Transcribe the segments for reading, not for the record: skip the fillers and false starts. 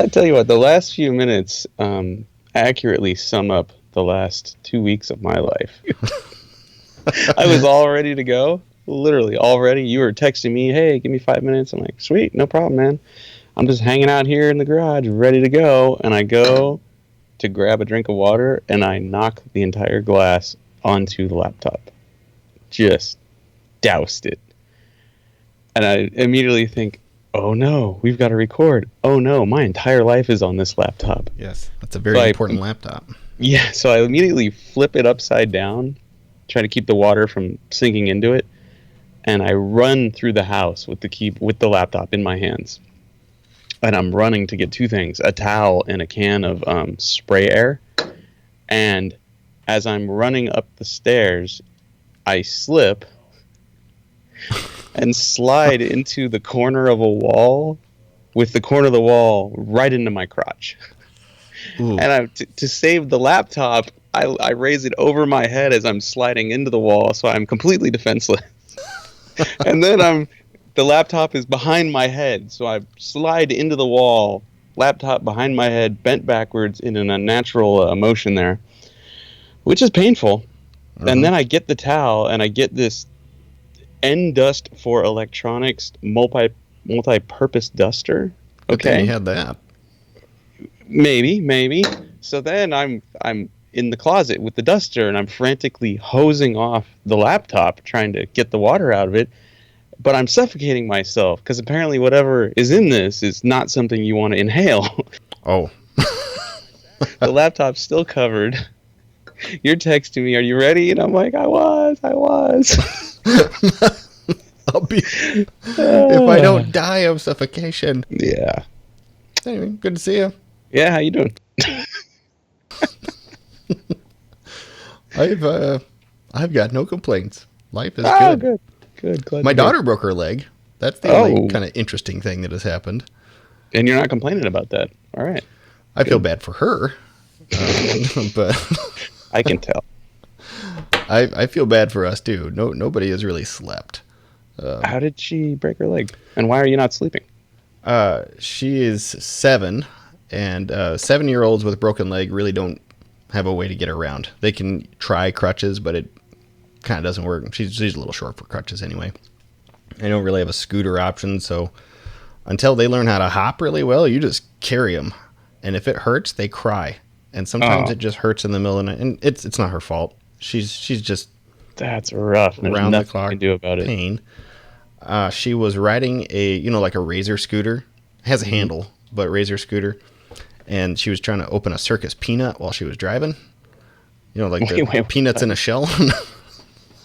I tell you what, the last few minutes accurately sum up the last 2 weeks of my life. I was all ready to go, literally all ready. You were texting me, hey, give me 5 minutes. I'm like, sweet, no problem, man. I'm just hanging out here in the garage, ready to go. And I go to grab a drink of water, and I knock the entire glass onto the laptop. Just doused it. And I immediately think, oh no, we've got to record. Oh no, my entire life is on this laptop. Yes, that's a very important laptop. Yeah, so I immediately flip it upside down, try to keep the water from sinking into it, and I run through the house with the laptop in my hands. And I'm running to get two things, a towel and a can of spray air. And as I'm running up the stairs, I slip and slide into the corner of a wall with the corner of the wall right into my crotch. Ooh. And to save the laptop, I raise it over my head as I'm sliding into the wall, so I'm completely defenseless. And then the laptop is behind my head, so I slide into the wall, laptop behind my head, bent backwards in an unnatural motion there, which is painful. Uh-huh. And then I get the towel, and I get this N-Dust for Electronics multi-purpose duster. Okay, you had that. Maybe. So then I'm in the closet with the duster, and I'm frantically hosing off the laptop, trying to get the water out of it. But I'm suffocating myself because apparently whatever is in this is not something you want to inhale. Oh. The laptop's still covered. You're texting me, are you ready? And I'm like, I was. I'll be if I don't die of suffocation. Yeah. Anyway, good to see you. Yeah, how you doing? I've got no complaints. Life is good. Good. Glad My daughter broke her leg. That's the only kind of interesting thing that has happened. And you're not complaining about that. All right. I feel bad for her, but I can tell. I feel bad for us too. Nobody has really slept. How did she break her leg? And why are you not sleeping? She is 7, and 7-year-olds with a broken leg really don't have a way to get around. They can try crutches, but it kind of doesn't work. She's a little short for crutches anyway. They don't really have a scooter option, so until they learn how to hop really well, you just carry them. And if it hurts, they cry. And sometimes it just hurts in the middle of the night. And it's not her fault. She's just that's rough. There's around nothing the clock you can do about it. Pain. She was riding like a razor scooter. It has a handle, but razor scooter. And she was trying to open a circus peanut while she was driving. Wait, peanuts in a shell.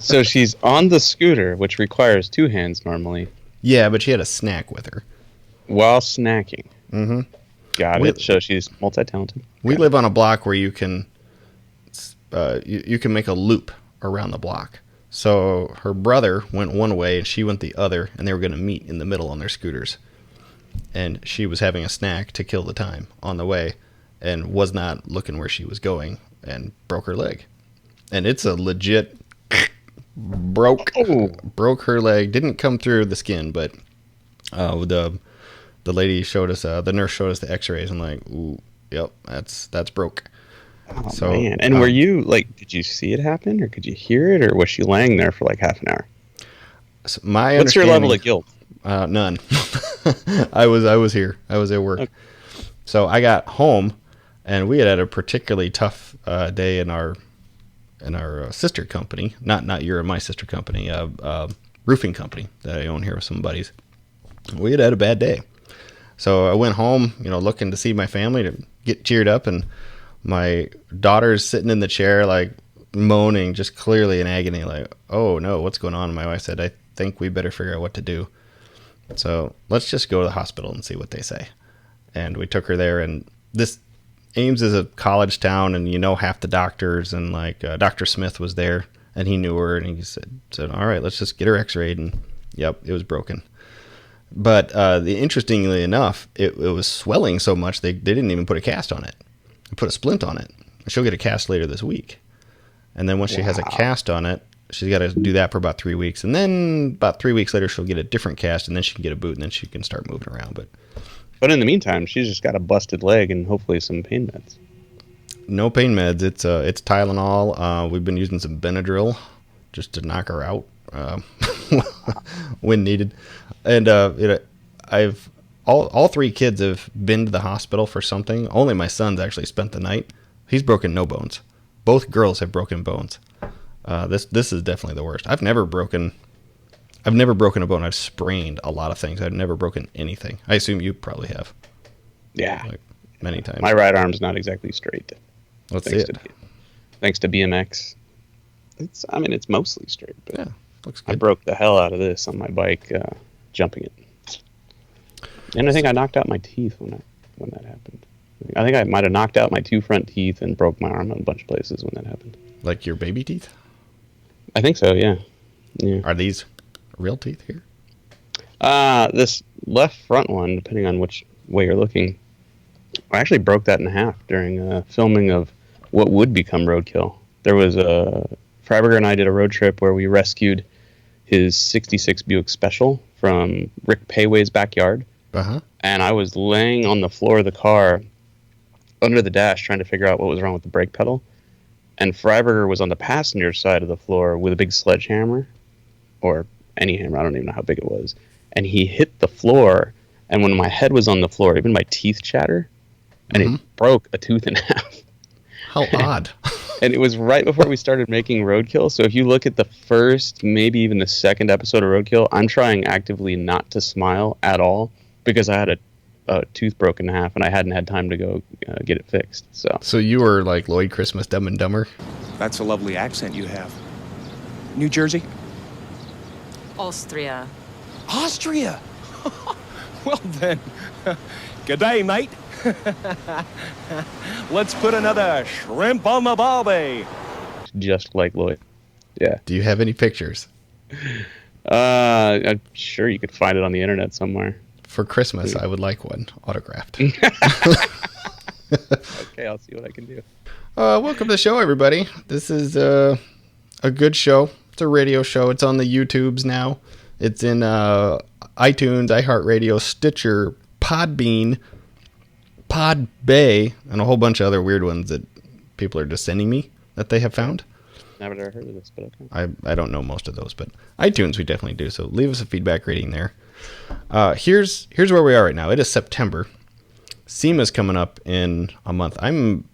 So she's on the scooter, which requires two hands normally. Yeah, but she had a snack with her. While snacking. Mm-hmm. Got it. So she's multi-talented. We live on a block where you can you can make a loop around the block. So her brother went one way and she went the other, and they were going to meet in the middle on their scooters. And she was having a snack to kill the time on the way and was not looking where she was going and broke her leg. And it's a legit broke her leg. Didn't come through the skin, but the lady showed us, the nurse showed us the x-rays. I'm like, ooh, yep, that's broke. Oh, so, man. And were you did you see it happen, or could you hear it, or was she laying there for like half an hour? So what's your level of guilt? None. I was here. I was at work. Okay. So I got home, and we had a particularly tough day in our sister company. Not your my sister company, roofing company that I own here with some buddies. We had a bad day. So I went home, looking to see my family to get cheered up, and my daughter's sitting in the chair, like moaning, just clearly in agony, like, oh no, what's going on? And my wife said, I think we better figure out what to do. So let's just go to the hospital and see what they say. And we took her there, and this Ames is a college town, and half the doctors, and Dr. Smith was there, and he knew her, and he said, all right, let's just get her x-rayed. And yep, it was broken. But interestingly enough, it was swelling so much they didn't even put a cast on it. They put a splint on it. She'll get a cast later this week. And then once she has a cast on it, she's got to do that for about 3 weeks. And then about 3 weeks later, she'll get a different cast, and then she can get a boot, and then she can start moving around. But But in the meantime, she's just got a busted leg and hopefully some pain meds. No pain meds. It's Tylenol. We've been using some Benadryl just to knock her out when needed. And I've all three kids have been to the hospital for something. Only my son's actually spent the night. He's broken no bones. Both girls have broken bones. This is definitely the worst. I've never broken a bone. I've sprained a lot of things. I've never broken anything. I assume you probably have. Yeah. Like many times. My right arm's not exactly straight. Let's see it. Thanks to BMX. It's mostly straight. But yeah, looks good. I broke the hell out of this on my bike jumping it. And I think I knocked out my teeth when that happened. I think I might have knocked out my 2 front teeth and broke my arm in a bunch of places when that happened. Like your baby teeth? I think so, yeah. Are these real teeth here? This left front one, depending on which way you're looking, I actually broke that in half during filming of what would become Roadkill. There was Freiberger and I did a road trip where we rescued his 66 Buick Special from Rick Payway's backyard. Uh-huh. And I was laying on the floor of the car under the dash trying to figure out what was wrong with the brake pedal. And Freiberger was on the passenger side of the floor with a big sledgehammer, or any hammer, I don't even know how big it was. And he hit the floor, and when my head was on the floor, even my teeth chatter, and it broke a tooth in half. How odd. And it was right before we started making Roadkill. So if you look at the first, maybe even the second episode of Roadkill, I'm trying actively not to smile at all because I had a tooth broken in half and I hadn't had time to go get it fixed. So you were like Lloyd Christmas, Dumb and Dumber? That's a lovely accent you have. New Jersey? Austria. Austria? Well then, good day, mate. Let's put another shrimp on the barbie. Just like Lloyd. Yeah. Do you have any pictures? I'm sure you could find it on the internet somewhere. For Christmas, I would like one autographed. Okay, I'll see what I can do. Welcome to the show, everybody. This is a good show. It's a radio show. It's on the YouTubes now. It's in iTunes, iHeartRadio, Stitcher, Podbean, Podbay, and a whole bunch of other weird ones that people are just sending me that they have found. Never heard of this, but okay. I don't know most of those, but iTunes we definitely do. So leave us a feedback rating there. Here's where we are right now. It is September. SEMA's coming up in a month.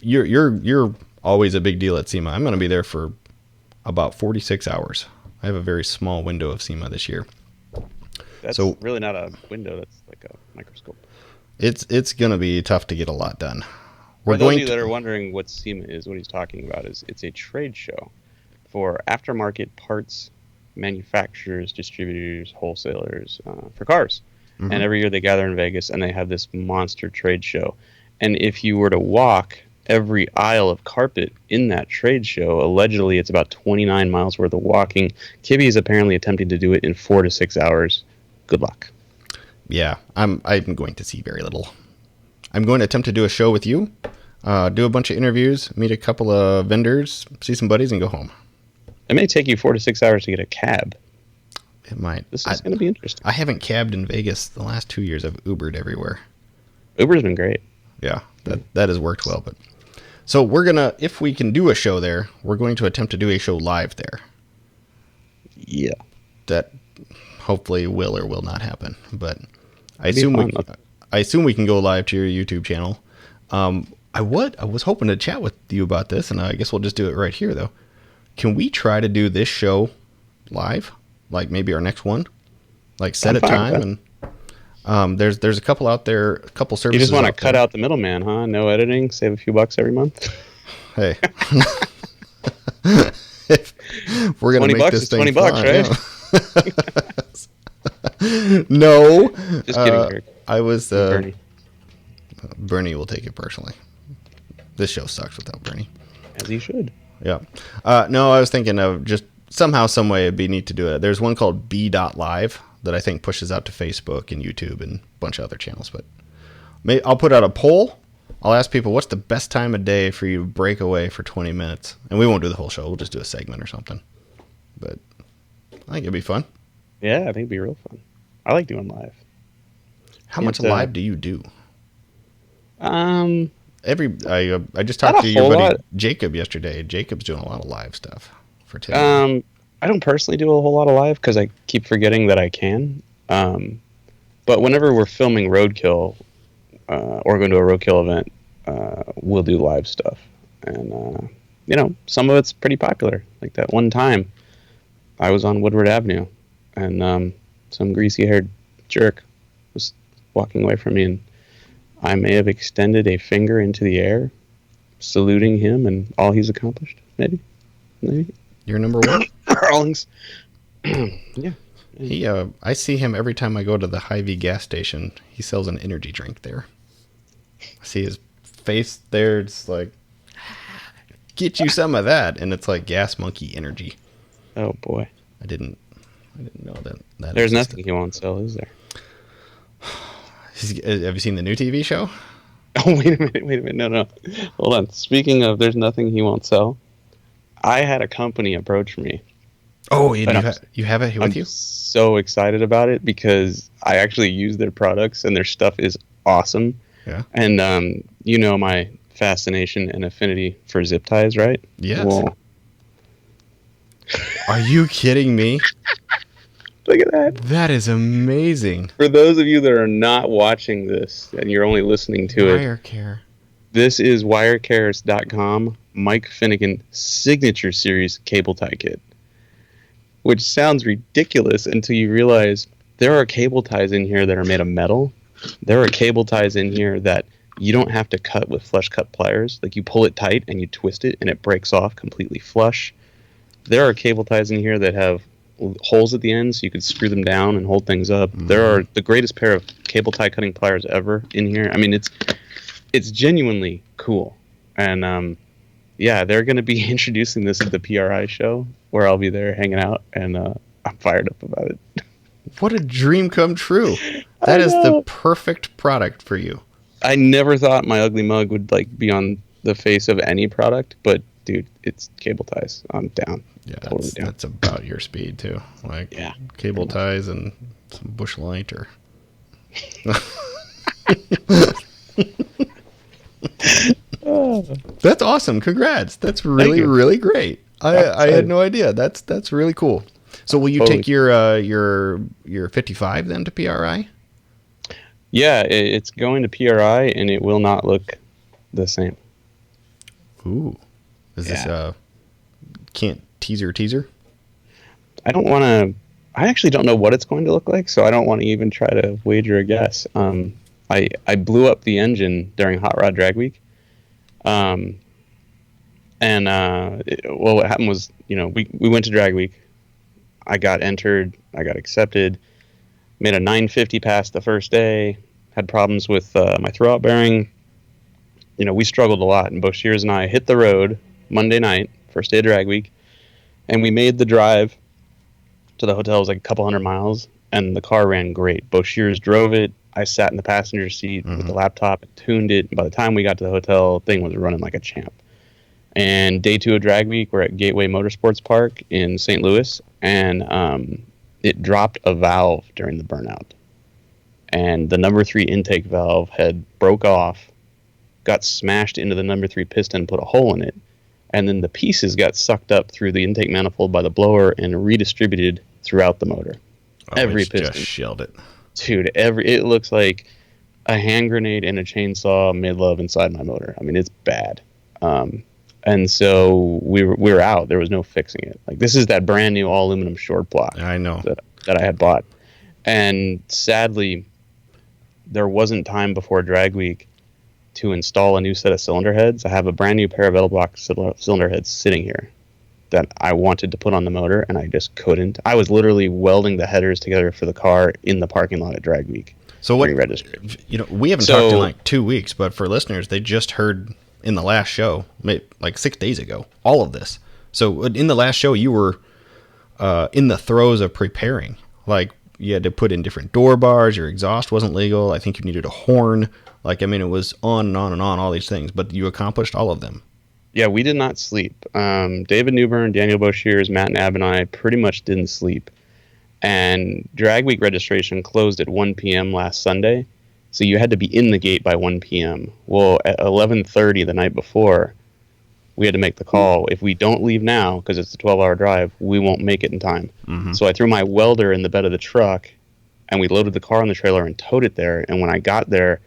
You're always a big deal at SEMA. I'm going to be there for about 46 hours. I have a very small window of SEMA this year. That's really not a window. That's like a microscope. It's going to be tough to get a lot done. For those of you that are wondering what SEMA is, what he's talking about is it's a trade show for aftermarket parts manufacturers, distributors, wholesalers for cars. Mm-hmm. And every year they gather in Vegas and they have this monster trade show. And if you were to walk every aisle of carpet in that trade show, allegedly it's about 29 miles worth of walking. Kibbe is apparently attempting to do it in 4 to 6 hours. Good luck. Yeah, I'm going to see very little. I'm going to attempt to do a show with you, do a bunch of interviews, meet a couple of vendors, see some buddies, and go home. It may take you 4 to 6 hours to get a cab. It might. This is going to be interesting. I haven't cabbed in Vegas the last 2 years. I've Ubered everywhere. Uber's been great. Yeah, that has worked well. But so we're gonna, if we can do a show there, we're going to attempt to do a show live there. Yeah. That hopefully will or will not happen. But I assume we can go live to your YouTube channel. I was hoping to chat with you about this, and I guess we'll just do it right here though. Can we try to do this show live? Like maybe our next one? Like set a time and there's a couple out there, a couple services. You just want to cut out the middleman, huh? No editing, save a few bucks every month. Hey. If we're going to make this thing $20 bucks, right? Yeah. No. Just kidding, Eric. I was Bernie. Bernie will take it personally. This show sucks without Bernie. As he should. Yeah. No, I was thinking of just somehow, some way it'd be neat to do it. There's one called B.Live that I think pushes out to Facebook and YouTube and a bunch of other channels. But I'll put out a poll. I'll ask people, what's the best time of day for you to break away for 20 minutes? And we won't do the whole show. We'll just do a segment or something. But I think it'd be fun. Yeah, I think it'd be real fun. I like doing live. How much live do you do? I just talked to your buddy lot. Jacob yesterday. Jacob's doing a lot of live stuff for Tim. I don't personally do a whole lot of live because I keep forgetting that I can. But whenever we're filming Roadkill or going to a Roadkill event, we'll do live stuff. And, some of it's pretty popular. Like that one time I was on Woodward Avenue and some greasy-haired jerk was walking away from me, and I may have extended a finger into the air, saluting him and all he's accomplished. Maybe. You're number one? Rawlings. Yeah. I see him every time I go to the Hy-Vee gas station. He sells an energy drink there. I see his face there. It's like, get you some of that. And it's like Gas Monkey Energy. Oh, boy. I didn't know that There's existed. nothing he won't sell, is there? Have you seen the new TV show? Oh, wait a minute. No. Hold on. Speaking of there's nothing he won't sell, I had a company approach me. Oh, you have it with you? I'm so excited about it because I actually use their products and their stuff is awesome. Yeah. And my fascination and affinity for zip ties, right? Yes. Well, are you kidding me? look at that. That is amazing. For those of you that are not watching this and you're only listening to WireCare. This is wirecares.com Mike Finnegan signature series cable tie kit, which sounds ridiculous until you realize there are cable ties in here that are made of metal. There are cable ties in here that you don't have to cut with flush cut pliers. Like you pull it tight and you twist it and it breaks off completely flush. There are cable ties in here that have holes at the end so you could screw them down and hold things up. Mm-hmm. There are the greatest pair of cable tie cutting pliers ever in here. I mean, it's genuinely cool. And they're going to be introducing this at the PRI show where I'll be there hanging out, and I'm fired up about it. What a dream come true. That is the perfect product for you. I never thought my ugly mug would be on the face of any product, but dude, it's cable ties. I'm down. Yeah, totally down. That's about your speed too. Cable ties and some Bush Light or That's awesome. Congrats. That's really, really great. I had no idea. That's really cool. So will you take your 55 then to PRI? Yeah, it's going to PRI and it will not look the same. Ooh. Is this can't teaser? I actually don't know what it's going to look like, so I don't want to even try to wager a guess. I blew up the engine during Hot Rod Drag Week. What happened was, we went to Drag Week. I got entered. I got accepted. Made a 950 pass the first day. Had problems with my throwout bearing. We struggled a lot. And Bo Shears and I hit the road Monday night, first day of Drag Week. And we made the drive to the hotel. It was like a couple hundred miles. And the car ran great. Bo Shears drove it. I sat in the passenger seat with the laptop and tuned it. And by the time we got to the hotel, the thing was running like a champ. And day 2 of Drag Week, we're at Gateway Motorsports Park in St. Louis. And it dropped a valve during the burnout. And the number 3 intake valve had broke off, got smashed into the number 3 piston, put a hole in it. And then the pieces got sucked up through the intake manifold by the blower and redistributed throughout the motor. Every piston. Just shelled it. Dude, it looks like a hand grenade and a chainsaw made love inside my motor. I mean, it's bad. And so we were out. There was no fixing it. This is that brand new all aluminum short block. I know. That I had bought. And sadly, there wasn't time before Drag Week to install a new set of cylinder heads. I have a brand new pair of L block cylinder heads sitting here that I wanted to put on the motor, and I just couldn't. I was literally welding the headers together for the car in the parking lot at Drag Week. So what? We haven't talked in 2 weeks, but for listeners, they just heard in the last show, 6 days ago, all of this. So in the last show, you were in the throes of preparing. You had to put in different door bars. Your exhaust wasn't legal. I think you needed a horn. It was on and on and on, all these things, but you accomplished all of them. Yeah, we did not sleep. David Newbern, Daniel Boshears, Matt Nab, and I pretty much didn't sleep. And Drag Week registration closed at 1 p.m. last Sunday. So you had to be in the gate by 1 p.m. Well, at 11:30 the night before, we had to make the call. If we don't leave now, because it's a 12-hour drive, we won't make it in time. So I threw my welder in the bed of the truck, and we loaded the car on the trailer and towed it there. And when I got there,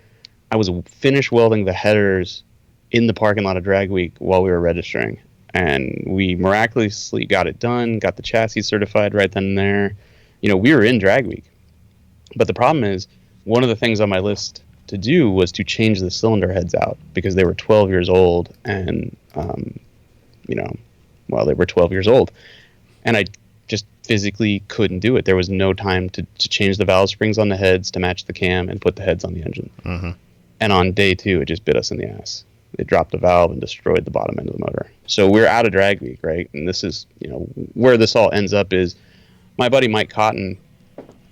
I was finished welding the headers in the parking lot of Drag Week while we were registering. And we miraculously got it done, got the chassis certified right then and there. You know, we were in Drag Week. But the problem is, one of the things on my list to do was to change the cylinder heads out because they were 12 years old and, you know, well, they were 12 years old. And I just physically couldn't do it. There was no time to change the valve springs on the heads to match the cam and put the heads on the engine. And on day 2, it just bit us in the ass. It dropped the valve and destroyed the bottom end of the motor. So we're out of Drag Week, right? And this is, you know, where this all ends up is my buddy Mike Cotton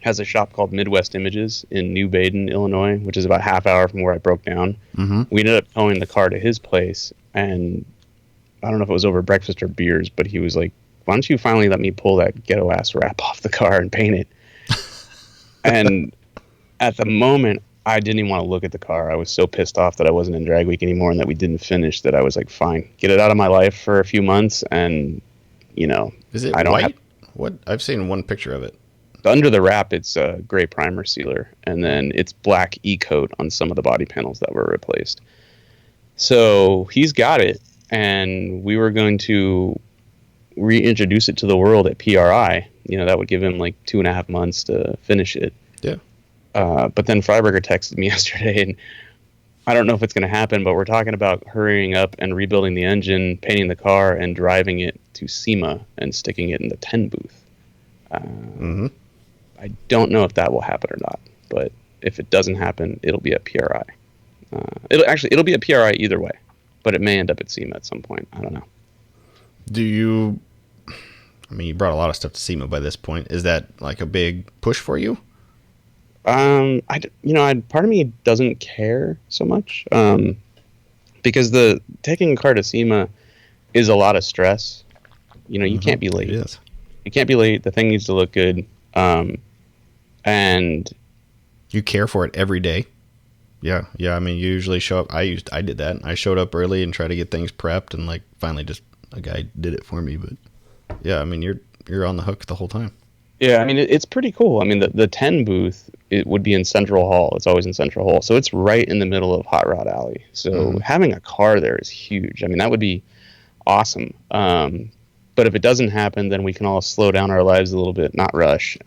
has a shop called Midwest Images in New Baden, Illinois, which is about half hour from where I broke down. We ended up towing the car to his place, and I don't know if it was over breakfast or beers, but he was like, why don't you finally let me pull that ghetto ass wrap off the car and paint it? And at the moment, I didn't even want to look at the car. I was so pissed off that I wasn't in Drag Week anymore and that we didn't finish that I was like, fine, get it out of my life for a few months. And, you know, is it I don't white? What? I've seen one picture of it. Under the wrap, it's a gray primer sealer, and then it's black E-coat on some of the body panels that were replaced. So he's got it, and we were going to reintroduce it to the world at PRI. You know, that would give him like 2.5 months to finish it. Yeah. But then Freiberger texted me yesterday, and I don't know if it's going to happen, but we're talking about hurrying up and rebuilding the engine, painting the car, and driving it to SEMA and sticking it in the 10 booth. I don't know if that will happen or not, but if it doesn't happen, it'll be at PRI. It'll be at PRI either way, but it may end up at SEMA at some point. I don't know. You brought a lot of stuff to SEMA by this point. Is that like a big push for you? Part of me doesn't care so much, because taking a car to SEMA is a lot of stress. You know, you can't be late. It is. You can't be late. The thing needs to look good. And you care for it every day. Yeah. I mean, you usually show up. I did that. I showed up early and tried to get things prepped, and like finally just a guy did it for me. But yeah, I mean, you're on the hook the whole time. Yeah, I mean, it's pretty cool. I mean, the 10 booth, it would be in Central Hall. It's always in Central Hall. So it's right in the middle of Hot Rod Alley. So having a car there is huge. I mean, that would be awesome. But if it doesn't happen, then we can all slow down our lives a little bit, not rush.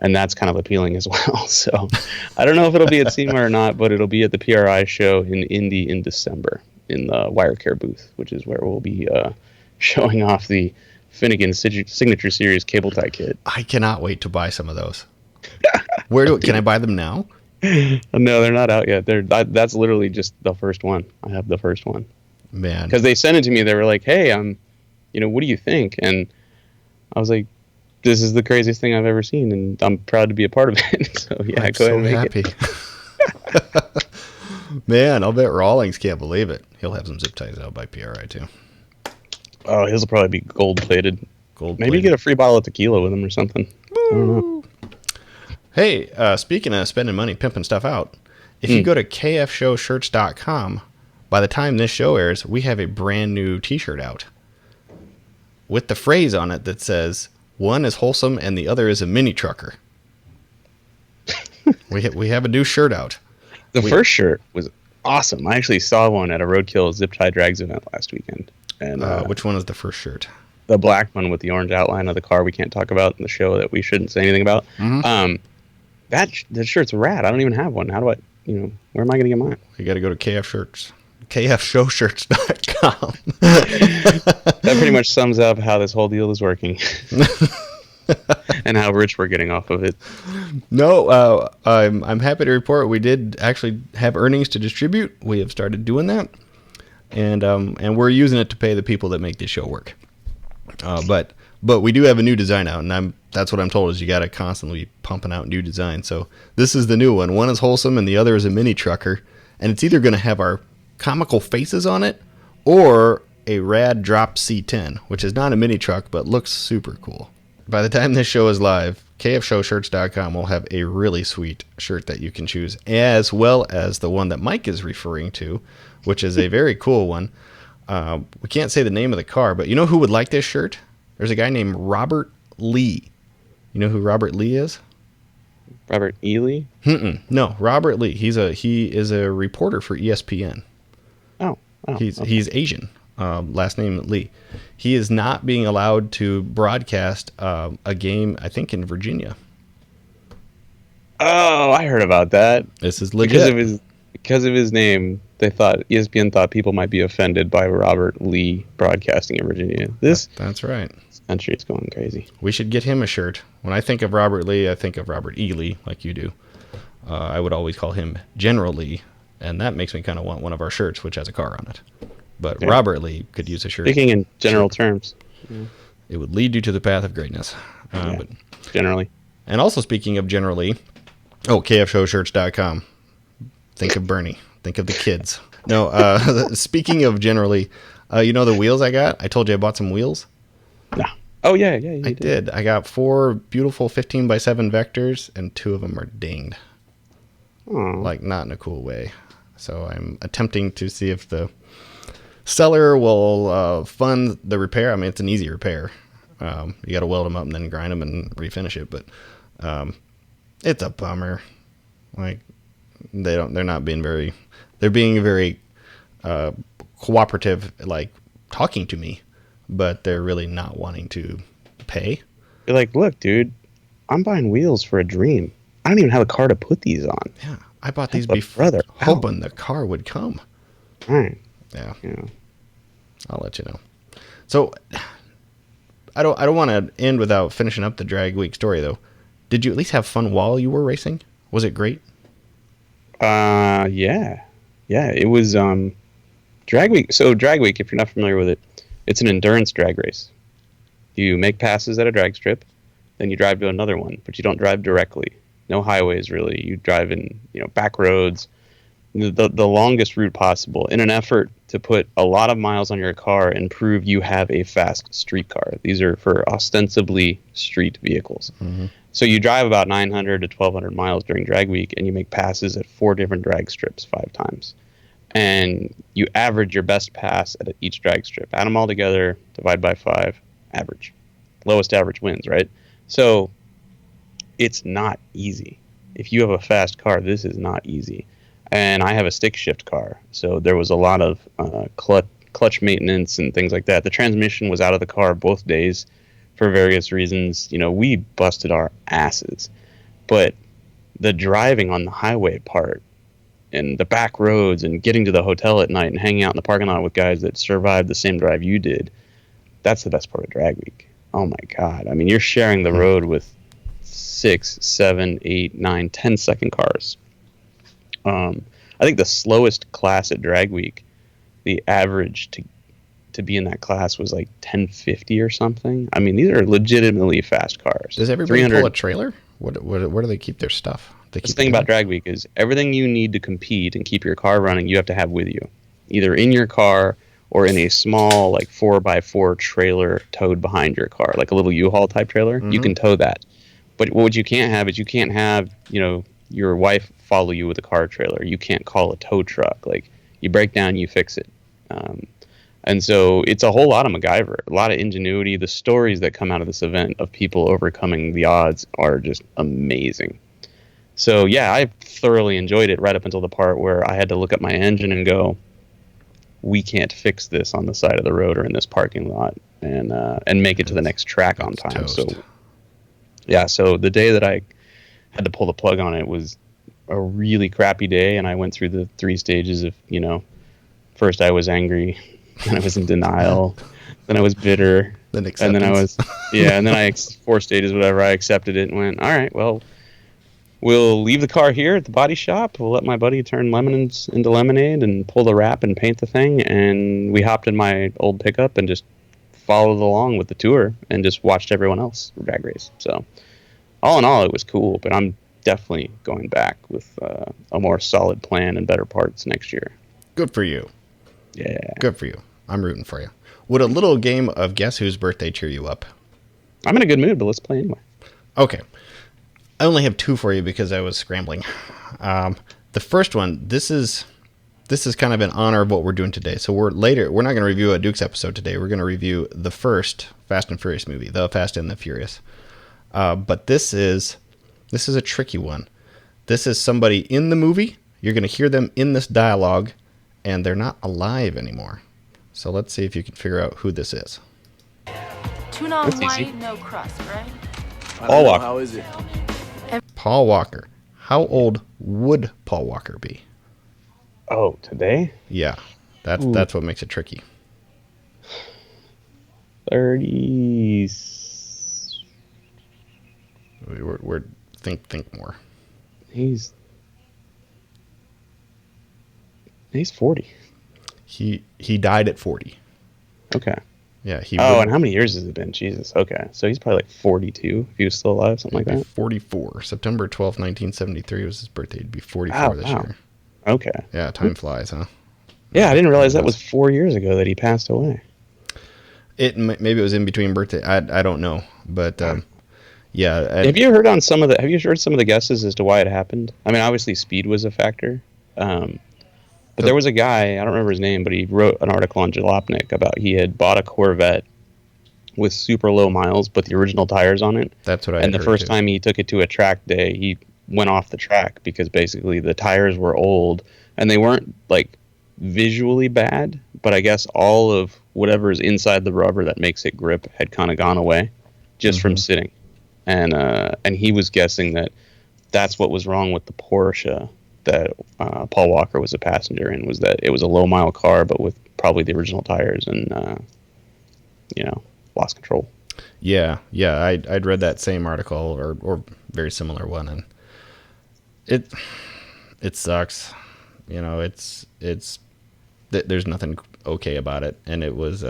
And that's kind of appealing as well. So I don't know if it'll be at SEMA or not, but it'll be at the PRI show in Indy in December in the WireCare booth, which is where we'll be showing off the Finnegan Signature Series cable tie kit. I cannot wait to buy some of those. Can I buy them now? No, they're not out yet. That's literally just the first one. I have the first one. Man. Because they sent it to me. They were like, hey, what do you think? And I was like, this is the craziest thing I've ever seen, and I'm proud to be a part of it. So yeah, I'm go ahead and make happy. It. Man, I'll bet Rawlings can't believe it. He'll have some zip ties out by PRI too. Oh, his will probably be gold-plated. Gold-plated. Maybe get a free bottle of tequila with him or something. Woo. I don't know. Hey, speaking of spending money, pimping stuff out, if you go to kfshowshirts.com, by the time this show airs, we have a brand new t-shirt out with the phrase on it that says, one is wholesome and the other is a mini trucker. we have a new shirt out. The first shirt was awesome. I actually saw one at a Roadkill Zip Tie Drags event last weekend. And which one is the first shirt? The black one with the orange outline of the car we can't talk about in the show that we shouldn't say anything about. That shirt's rad. I don't even have one. How do I, where am I going to get mine? You got to go to kfshowshirts.com. That pretty much sums up how this whole deal is working. And how rich we're getting off of it. No, I'm happy to report we did actually have earnings to distribute. We have started doing that. And we're using it to pay the people that make this show work. But we do have a new design out, and that's what I'm told is you got to constantly be pumping out new designs. So this is the new one. One is wholesome, and the other is a mini trucker, and it's either going to have our comical faces on it or a rad drop C10, which is not a mini truck but looks super cool. By the time this show is live, kfshowshirts.com will have a really sweet shirt that you can choose, as well as the one that Mike is referring to, which is a very cool one. We can't say the name of the car, but you know who would like this shirt? There's a guy named Robert Lee. You know who Robert Lee is? Robert Ely? No, Robert Lee. He is a reporter for ESPN. Oh, He's Asian. Last name Lee. He is not being allowed to broadcast a game, I think, in Virginia. Oh, I heard about that. This is legit. Because of his name, ESPN thought people might be offended by Robert Lee broadcasting in Virginia. That's right. This country is going crazy. We should get him a shirt. When I think of Robert Lee, I think of Robert E. Lee, like you do. I would always call him General Lee, and that makes me kind of want one of our shirts, which has a car on it. But yeah. Robert Lee could use a shirt. Speaking in general terms. Yeah. It would lead you to the path of greatness. But generally. And also speaking of generally, kfshowshirts.com. Think of Bernie. Think of the kids. No, speaking of generally, you know the wheels I got? I told you I bought some wheels. No. Oh, yeah, I did. I got 4 beautiful 15x7 vectors, and 2 of them are dinged. Aww. Like, not in a cool way. So I'm attempting to see if the seller will fund the repair. I mean, it's an easy repair. You got to weld them up and then grind them and refinish it. But it's a bummer. Like, they're being very cooperative, like talking to me, but they're really not wanting to pay. You're like, look, dude, I'm buying wheels for a dream. I don't even have a car to put these on. Yeah, I bought these before, hoping the car would come. All right. Yeah. I'll let you know. So I don't want to end without finishing up the drag week story, though. Did you at least have fun while you were racing? Was it great? Yeah, it was drag week. So drag week, if you're not familiar with it, it's an endurance drag race. You make passes at a drag strip, then you drive to another one, but you don't drive directly. No highways really. You drive in, back roads, the longest route possible, in an effort to put a lot of miles on your car and prove you have a fast street car. These are for ostensibly street vehicles. Mm-hmm. So you drive about 900 to 1,200 miles during drag week, and you make passes at 4 different drag strips 5 times. And you average your best pass at each drag strip. Add them all together, divide by 5, average. Lowest average wins, right? So it's not easy. If you have a fast car, this is not easy. And I have a stick shift car, so there was a lot of clutch maintenance and things like that. The transmission was out of the car both days for various reasons. We busted our asses. But the driving on the highway part and the back roads and getting to the hotel at night and hanging out in the parking lot with guys that survived the same drive you did, that's the best part of drag week. Oh my God. I mean, you're sharing the road with 6, 7, 8, 9, 10-second cars. I think the slowest class at drag week, the average to be in that class was like 1050 or something. I mean, these are legitimately fast cars. Does everybody pull a trailer? Where do they keep their stuff? The thing about drag week is everything you need to compete and keep your car running, you have to have with you, either in your car or in a small like 4x4 trailer towed behind your car, like a little U-Haul type trailer. Mm-hmm. You can tow that. But what you can't have is you can't have, your wife follow you with a car trailer. You can't call a tow truck. Like, you break down, you fix it. And so it's a whole lot of MacGyver, a lot of ingenuity. The stories that come out of this event of people overcoming the odds are just amazing. So yeah, I thoroughly enjoyed it right up until the part where I had to look at my engine and go, we can't fix this on the side of the road or in this parking lot and make it to the next track on time. Toast. So yeah, so the day that I had to pull the plug on it was a really crappy day, and I went through the 3 stages of, first I was angry, then I was in denial, then I was bitter, then acceptance. And then I was, and then 4 stages, whatever, I accepted it and went, all right, well, we'll leave the car here at the body shop. We'll let my buddy turn lemons into lemonade and pull the wrap and paint the thing, and we hopped in my old pickup and just followed along with the tour and just watched everyone else drag race. So all in all, it was cool, but I'm definitely going back with a more solid plan and better parts next year. Good for you. Yeah. Good for you. I'm rooting for you. Would a little game of Guess Whose Birthday cheer you up? I'm in a good mood, but let's play anyway. Okay. I only have 2 for you because I was scrambling. The first one, this is kind of in honor of what we're doing today. So we're not going to review a Dukes episode today. We're going to review the first Fast and Furious movie, The Fast and the Furious. But this is a tricky one. This is somebody in the movie. You're going to hear them in this dialogue, and they're not alive anymore. So let's see if you can figure out who this is. Tuna on white, no crust, right? Paul Walker. How is it? Paul Walker. How old would Paul Walker be? Oh, today? Yeah, that's what makes it tricky. 30. We're think more. He's 40. He died at 40. Okay. Yeah, and how many years has it been? Jesus. Okay. So he's probably like 42 if he was still alive, something like that. 44. September 12th, 1973 was his birthday. He'd be 44 this year. Okay. Yeah, time flies, huh? Yeah, I didn't realize that was 4 years ago that he passed away. Maybe it was in between birthday. I don't know, but yeah. Have you heard some of the guesses as to why it happened? I mean, obviously speed was a factor. But there was a guy, I don't remember his name, but he wrote an article on Jalopnik about he had bought a Corvette with super low miles, but the original tires on it. That's what I And the heard first too. time he took it to a track day, he went off the track because basically the tires were old and they weren't like visually bad, but I guess all of whatever is inside the rubber that makes it grip had kind of gone away just from sitting. And he was guessing that that's what was wrong with the Porsche that Paul Walker was a passenger in, was that it was a low mile car, but with probably the original tires and, lost control. Yeah. I'd read that same article or very similar one, and it sucks. There's nothing okay about it, and it was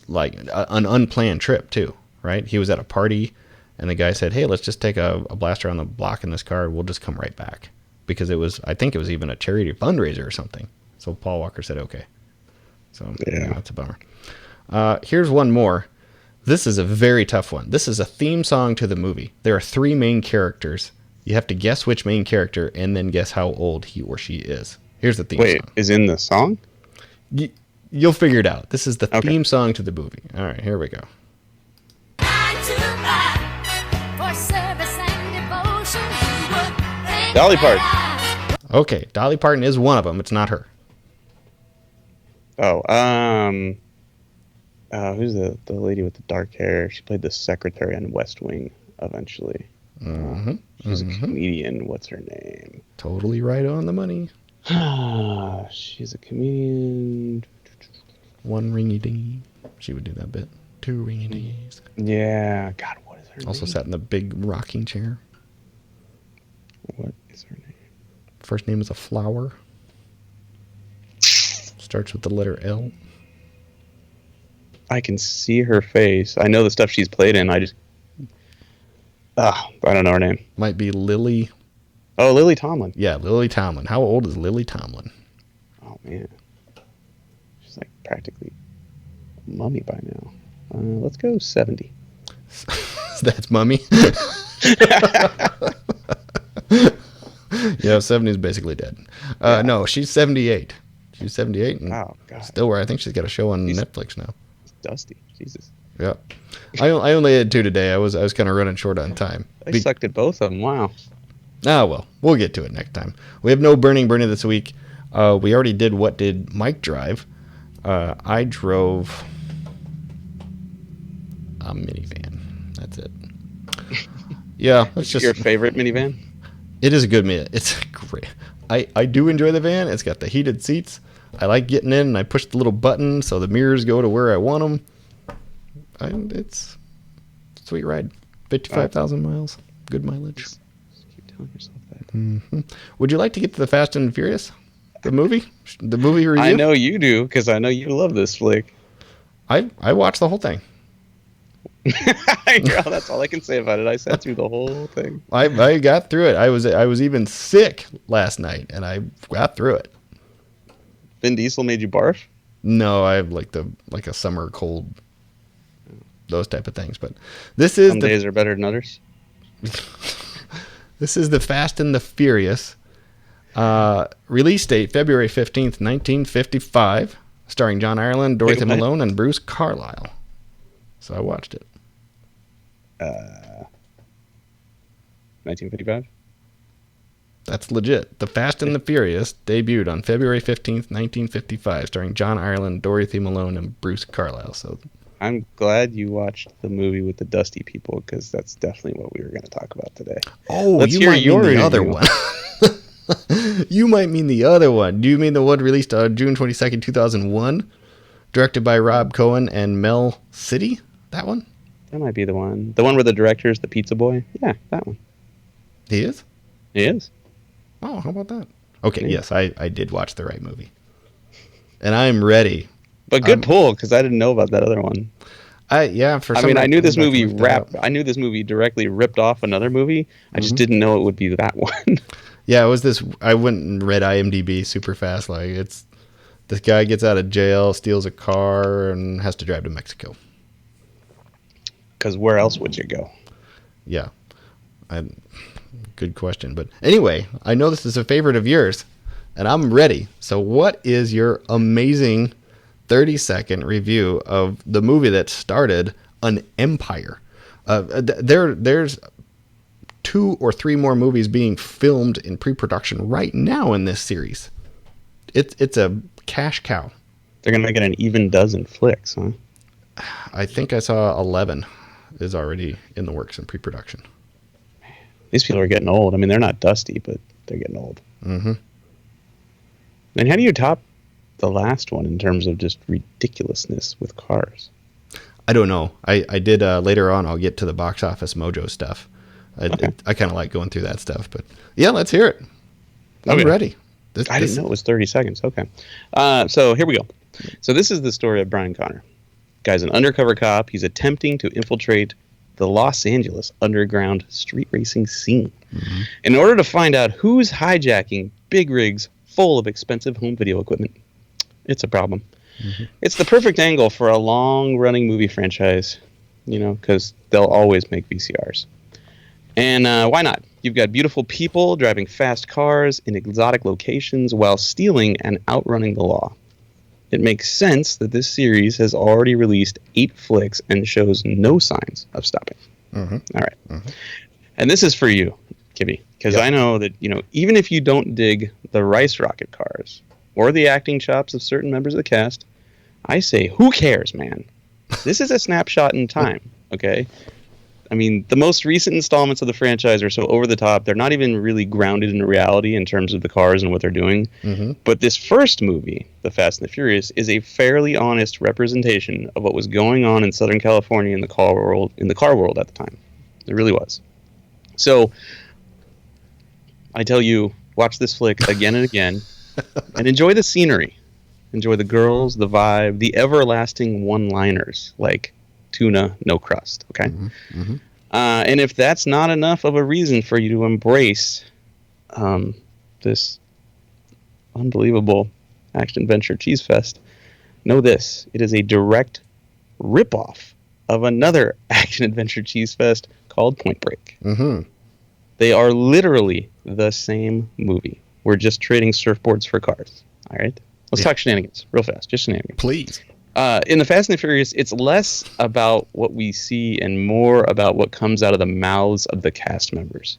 like an unplanned trip too, right? He was at a party, and the guy said, "Hey, let's just take a blaster on the block in this car. We'll just come right back." Because I think it was even a charity fundraiser or something. So Paul Walker said, okay. So yeah, that's a bummer. Here's one more. This is a very tough one. This is a theme song to the movie. There are 3 main characters. You have to guess which main character and then guess how old he or she is. Here's the theme song. Wait, is in the song? You'll figure it out. This is the theme song to the movie. All right, here we go. Dolly Parton. Okay, Dolly Parton is one of them. It's not her. Oh, who's the lady with the dark hair? She played the secretary on West Wing eventually. She's a comedian. What's her name? Totally right on the money. She's a comedian. 1 ringy dingy. She would do that bit. 2 ringy dingies. Yeah. God, what is her name? Also sat in the big rocking chair. What is her name? First name is a flower. Starts with the letter L. I can see her face. I know the stuff she's played in. I don't know her name. Might be Lily. Oh, Lily Tomlin. Yeah, Lily Tomlin. How old is Lily Tomlin? Oh, man. She's like practically a mummy by now. Let's go 70. That's mummy? Yeah, 70 is basically dead. No, she's 78. She's 78. And oh, God. Still where I think she's got a show on Netflix now. It's dusty. Jesus. Yeah. I only had 2 today. I was kind of running short on time. I sucked at both of them. Wow. Ah, well, we'll get to it next time. We have no Burning Bernie this week. We already did What Did Mike Drive? I drove a minivan. That's it. Yeah, that's just your favorite minivan? It is a good minivan. It's great. I do enjoy the van. It's got the heated seats. I like getting in and I push the little button so the mirrors go to where I want them. And it's a sweet ride. 55,000 miles. Good mileage. Just keep telling yourself that. Mm-hmm. Would you like to get to the Fast and Furious? The movie? The movie review? I know you do, because I know you love this flick. I watched the whole thing. That's all I can say about it. I sat through the whole thing. I got through it. I was even sick last night, and I got through it. Vin Diesel made you barf? No, I have like a summer cold, those type of things. But this is Some days are better than others. This is the Fast and the Furious. Release date February 15th, 1955. Starring John Ireland, Dorothy Malone, and Bruce Carlisle. So I watched it. 1955? That's legit. The Fast and the Furious debuted on February 15th, 1955, starring John Ireland, Dorothy Malone, and Bruce Carlisle. So I'm glad you watched the movie with the dusty people, because that's definitely what we were going to talk about today. Oh, Let's you hear might your mean the other review. one. You might mean the other one. Do you mean the one released on June 22nd, 2001? Directed by Rob Cohen and Mel City? That one? That might be the one. The one where the director is the pizza boy? Yeah, that one. He is? He is. Oh, how about that? Okay, Yeah. yes, I did watch the right movie. And I'm ready. But good pull, because I didn't know about that other one. I knew this movie directly ripped off another movie. I just didn't know it would be that one. Yeah, it was this. I went and read IMDb super fast. Like, it's this guy gets out of jail, steals a car, and has to drive to Mexico. Because where else would you go? Yeah, good question. But anyway, I know this is a favorite of yours, and I'm ready. So, what is your amazing 30-second review of the movie that started an empire? There's 2 or 3 more movies being filmed in pre-production right now in this series. It's a cash cow. They're going to get an even dozen flicks, huh? I think I saw 11 is already in the works in pre-production. These people are getting old. I mean, they're not dusty, but they're getting old. Mm-hmm. And how do you top the last one in terms of just ridiculousness with cars? I don't know. I did later on. I'll get to the box office mojo stuff. I kind of like going through that stuff, but yeah, let's hear it. I'm ready. I didn't know it was 30 seconds. Okay. So here we go. So this is the story of Brian Connor. Guy's an undercover cop. He's attempting to infiltrate the Los Angeles underground street racing scene in order to find out who's hijacking big rigs full of expensive home video equipment. It's a problem. It's the perfect angle for a long-running movie franchise, because they'll always make VCRs. And why not? You've got beautiful people driving fast cars in exotic locations while stealing and outrunning the law. It makes sense that this series has already released 8 flicks and shows no signs of stopping. All right. And this is for you, Kibbe, because I know that, even if you don't dig the Rice Rocket cars or the acting chops of certain members of the cast, I say, who cares, man? This is a snapshot in time, okay? I mean, the most recent installments of the franchise are so over the top, they're not even really grounded in reality in terms of the cars and what they're doing. But this first movie, The Fast and the Furious, is a fairly honest representation of what was going on in Southern California in the car world at the time. It really was. So I tell you, watch this flick again and again and enjoy the scenery. Enjoy the girls, the vibe, the everlasting one-liners like Tuna, no crust, okay? And if that's not enough of a reason for you to embrace this unbelievable action-adventure cheese fest, know this. It is a direct ripoff of another action-adventure cheese fest called Point Break. They are literally the same movie. We're just trading surfboards for cars, all right? Let's talk shenanigans real fast, just shenanigans. Please. In The Fast and the Furious, it's less about what we see and more about what comes out of the mouths of the cast members.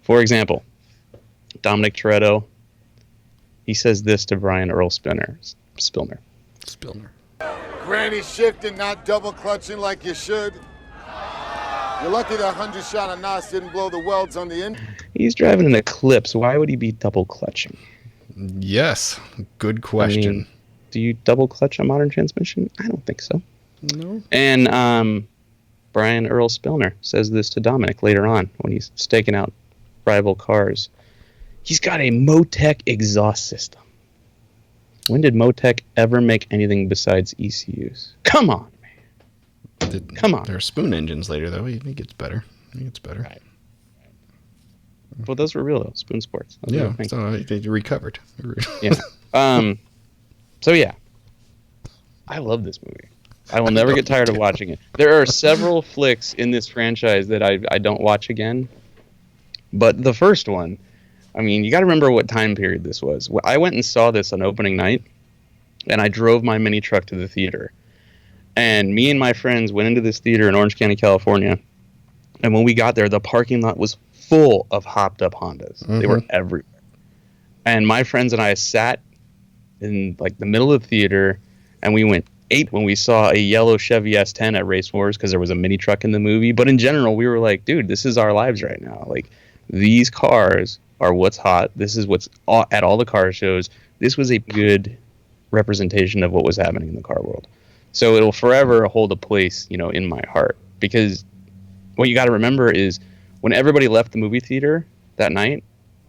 For example, Dominic Toretto, he says this to Brian Earl Spilner. Granny shifting, not double clutching like you should. You're lucky that 100 shot of Nas didn't blow the welds on the end. He's driving an Eclipse. Why would he be double clutching? Yes, good question. I mean, do you double clutch a modern transmission? I don't think so. No. And Brian Earl Spilner says this to Dominic later on when he's staking out rival cars. He's got a Motec exhaust system. When did Motec ever make anything besides ECUs? Come on, man. Come on. There are spoon engines later, though. He gets better. Right. Well, those were real, though. Spoon Sports. Yeah, so they recovered. Yeah. So, yeah. I love this movie. I will never get tired of watching it. There are several flicks in this franchise that I don't watch again. But the first one, I mean, you got to remember what time period this was. I went and saw this on opening night, and I drove my mini truck to the theater. And me and my friends went into this theater in Orange County, California. And when we got there, the parking lot was full of hopped up Hondas. Mm-hmm. They were everywhere. And my friends and I sat in like the middle of the theater, and we went ape when we saw a yellow Chevy S10 at Race Wars because there was a mini truck in the movie. But in general, we were like, dude, this is our lives right now. Like, these cars are what's hot. This is what's at all the car shows. This was a good representation of what was happening in the car world. So it'll forever hold a place, in my heart. Because what you got to remember is when everybody left the movie theater that night,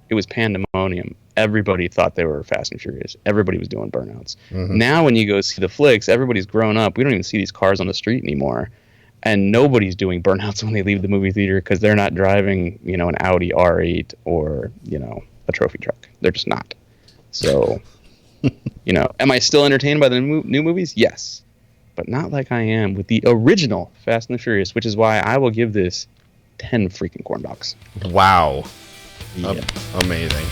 it was pandemonium. Everybody thought they were Fast and Furious. Everybody was doing burnouts. Mm-hmm. Now when you go see the flicks, everybody's grown up. We don't even see these cars on the street anymore. And nobody's doing burnouts when they leave the movie theater because they're not driving, an Audi R8 or, a trophy truck. They're just not. So, am I still entertained by the new movies? Yes. But not like I am with the original Fast and the Furious, which is why I will give this 10 freaking corn dogs. Wow. Yeah. Amazing.